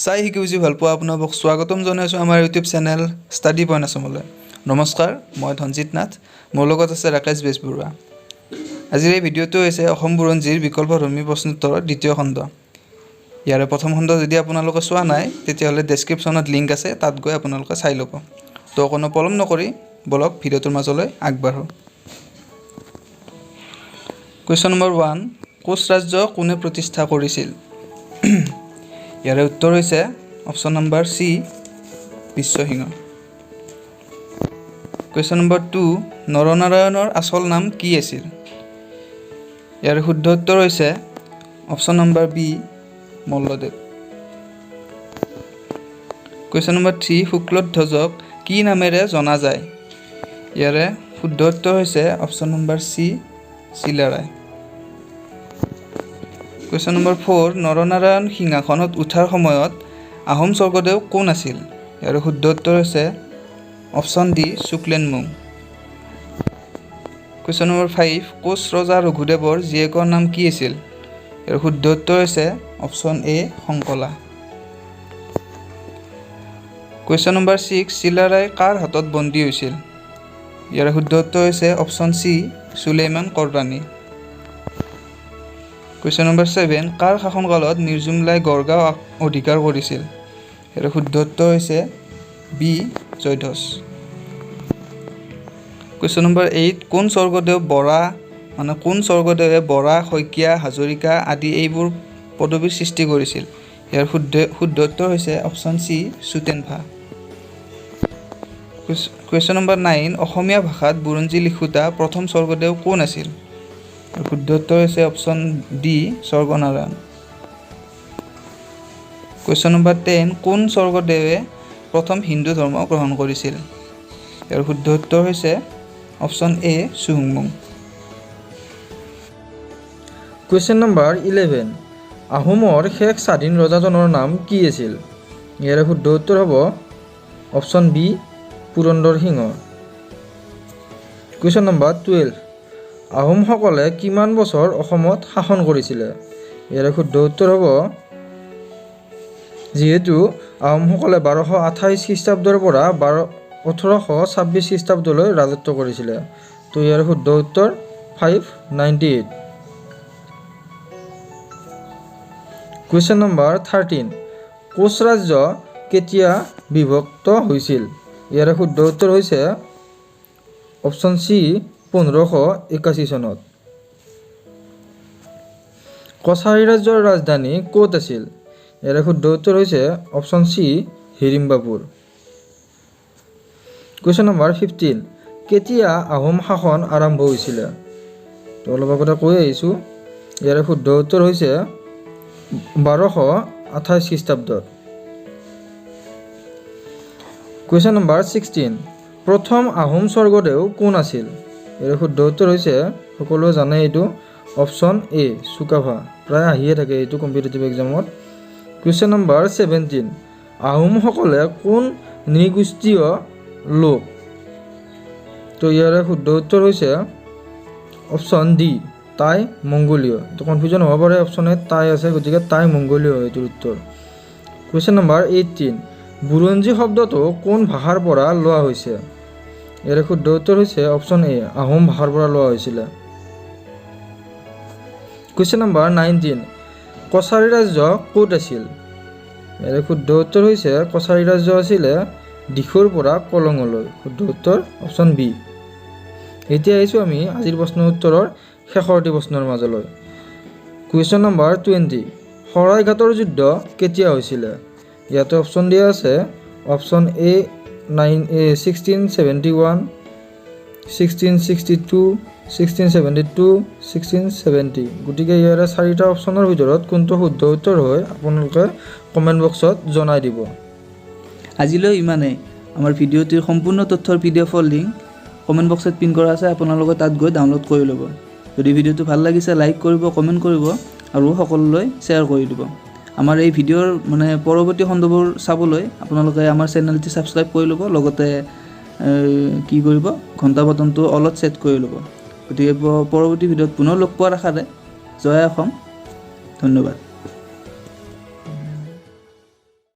চাই শিকি বুজি ভাল পোৱা আপোনাক স্বাগতম জনাইছোঁ আমাৰ ইউটিউব চেনেল ষ্টাডি পইণ্ট আছামলৈ। নমস্কাৰ, মই ধনজিত নাথ, মোৰ লগত আছে ৰাকেশ বেজবৰুৱা। আজিৰ এই ভিডিঅ'টো হৈছে অসম বুৰঞ্জীৰ বিকল্পধৰ্মী প্ৰশ্নোত্তৰৰ দ্বিতীয় খণ্ড। ইয়াৰে প্ৰথম খণ্ড যদি আপোনালোকে চোৱা নাই তেতিয়াহ'লে ডেছক্ৰিপশ্যনত লিংক আছে, তাত গৈ আপোনালোকে চাই ল'ব। তো কোনো পলম নকৰি বলক ভিডিঅ'টোৰ মাজলৈ আগবাঢ়ো। কুৱেশ্যন নম্বৰ 1, কোচ ৰাজ্য কোনে প্ৰতিষ্ঠা কৰিছিল? ইয়াৰে উত্তৰ হৈছে option number C, Biswa Singha. Question number 2, নৰনাৰায়ণৰ আচল নাম কি আছিল? ইয়াৰ শুদ্ধ উত্তৰ হৈছে option number B, Malladev. Question number 3, শুক্লধ্বজক কি নামেৰে জনা যায়? ইয়াৰে শুদ্ধ উত্তৰ হৈছে option number C, Chilarai. Question number 4, Naranarayan সিংহাসনত উঠাৰ সময়ত আহোম স্বৰ্গদেউ কোন আছিল? ইয়াৰ শুদ্ধ উত্তৰ হৈছে option D, Suklenmung. Question number 5, Koch ৰজা ৰঘুদেৱৰ জীয়েকৰ নাম কি আছিল? ইয়াৰ শুদ্ধ উত্তৰ হৈছে option A, Sankala. Question number 6, Chilarai কাৰ হাতত বন্দী হৈছিল? ইয়াৰ শুদ্ধ উত্তৰ হৈছে option C, Sulaiman Karrani. Question number 7, কাৰ শাসনকালত মিৰ্জুমলাই গড়গাঁও অধিকাৰ কৰিছিল? ইয়াৰ শুদ্ধ উত্তৰ হৈছে বি, জয়ধ্বজ। কুৱেশ্যন নম্বৰ 8, কোন স্বৰ্গদেৱে বৰা, শইকীয়া, হাজৰিকা আদি এইবোৰ পদবীৰ সৃষ্টি কৰিছিল? ইয়াৰ শুদ্ধ উত্তৰ হৈছে অপশ্যন চি, চুতেনফা। কুৱেশ্যন নম্বৰ 9, অসমীয়া ভাষাত বুৰঞ্জী লিখোঁতা প্ৰথম স্বৰ্গদেউ কোন আছিল? শুদ্ধ উত্তৰ হৈছে option D, Swarganarayan. Question number 10, কোন স্বৰ্গদেৱে প্ৰথম হিন্দু ধৰ্ম গ্ৰহণ কৰিছিল? ইয়াৰ শুদ্ধ উত্তৰ হৈছে অপশ্যন এ, চুহুংমুং। কুৱেশ্যন নম্বৰ 11, আহোমৰ শেষ স্বাধীন ৰজাজনৰ নাম কি আছিল? ইয়াৰে শুদ্ধ উত্তৰ হ'ব অপশ্যন বি, পুৰন্দৰ সিংহ। কুৱেশ্যন নম্বৰ 12, আহোমসকলে কিমান বছৰ অসমত শাসন কৰিছিলে? ইয়াৰে শুদ্ধ উত্তৰ হ'ব, যিহেতু আহোমসকলে 1228 খ্ৰীষ্টাব্দৰ পৰা 1826 খ্ৰীষ্টাব্দলৈ ৰাজত্ব কৰিছিলে, তো ইয়াৰ শুদ্ধ উত্তৰ 598। কুৱেশ্যন নম্বৰ 13, কোচ ৰাজ্য কেতিয়া বিভক্ত হৈছিল? ইয়াৰে শুদ্ধ উত্তৰ হৈছে অপশ্যন চি, 1581 চনত। কছাৰী ৰাজ্যৰ ৰাজধানী ক'ত আছিল? ইয়াৰে শুদ্ধ উত্তৰ হৈছে option C, Hidimbapur. Question number 15, কেতিয়া আহোম শাসন আৰম্ভ হৈছিলে? তো অলপ আগতে কৈ আহিছোঁ, ইয়াৰে শুদ্ধ উত্তৰ হৈছে 1228 খ্ৰীষ্টাব্দত। কুৱেশ্যন নম্বৰ 16, প্ৰথম আহোম স্বৰ্গদেউ কোন আছিল? ইয়াৰ শুদ্ধ উত্তৰ হৈছে, সকলোৱে জানে এইটো, অপশ্যন এ, চুকাফা। প্ৰায় আহিয়ে থাকে এইটো কম্পিটিটিভ এক্সামত। কুৱেশ্যন নম্বৰ 17, আহোমসকলে কোন নৃগোষ্ঠীয় লোক? তো ইয়াৰে শুদ্ধ উত্তৰ হৈছে অপশ্যন ডি, টাই মংগোলীয়। তো কনফিউজন হ'ব পাৰে, অপশ্যন এ টাই আছে, গতিকে টাই মংগোলীয় এইটোৰ উত্তৰ। কুৱেশ্যন নম্বৰ 18, বুৰঞ্জী শব্দটো কোন ভাষাৰ পৰা লোৱা হৈছে? ইয়াৰে শুদ্ধ উত্তৰ হৈছে অপশ্যন এ, আহোম ভাষাৰ পৰা লোৱা হৈছিলে। কুৱেশ্যন নম্বৰ 19, কছাৰী ৰাজ্য ক'ত আছিল? ইয়াৰে শুদ্ধ উত্তৰ হৈছে কছাৰী ৰাজ্য আছিলে দিখৌৰ পৰা কলঙলৈ। শুদ্ধ উত্তৰ অপশ্যন বি। এতিয়া আহিছোঁ আমি আজিৰ প্ৰশ্ন উত্তৰৰ শেষৰটি প্ৰশ্নৰ মাজলৈ। কুৱেশ্যন নম্বৰ 20, শৰাইঘাটৰ যুদ্ধ কেতিয়া হৈছিলে? ইয়াতে অপশ্যন দিয়া আছে অপশ্যন এ 1671, 1662, 1672, 1670। গতিকে ইয়াৰে 4টা অপশ্যনৰ ভিতৰত কোনটো শুদ্ধ উত্তৰ হয় আপোনালোকে কমেণ্ট বক্সত জনাই দিব। আজিলৈ ইমানেই। আমাৰ ভিডিঅ'টিৰ সম্পূৰ্ণ তথ্যৰ PDF-ৰ লিংক কমেণ্ট বক্সত পিন কৰা আছে, আপোনালোকে তাত গৈ ডাউনলোড কৰি ল'ব। যদি ভিডিঅ'টো ভাল লাগিছে লাইক কৰিব, কমেণ্ট কৰিব আৰু সকলোলৈ শ্বেয়াৰ কৰি দিব। আমাৰ এই ভিডিঅ'ৰ পৰৱৰ্তী খণ্ডবোৰ চাবলৈ আপোনালোকে আমাৰ চেনেলটি ছাবস্ক্ৰাইব কৰি ল'ব, লগতে কি কৰিব, ঘণ্টা বটনটো অলপ ছেট কৰি ল'ব। গতিকে পৰৱৰ্তী ভিডিঅ'ত পুনৰ লগ পোৱাৰ আশাৰে জয় অসম, ধন্যবাদ।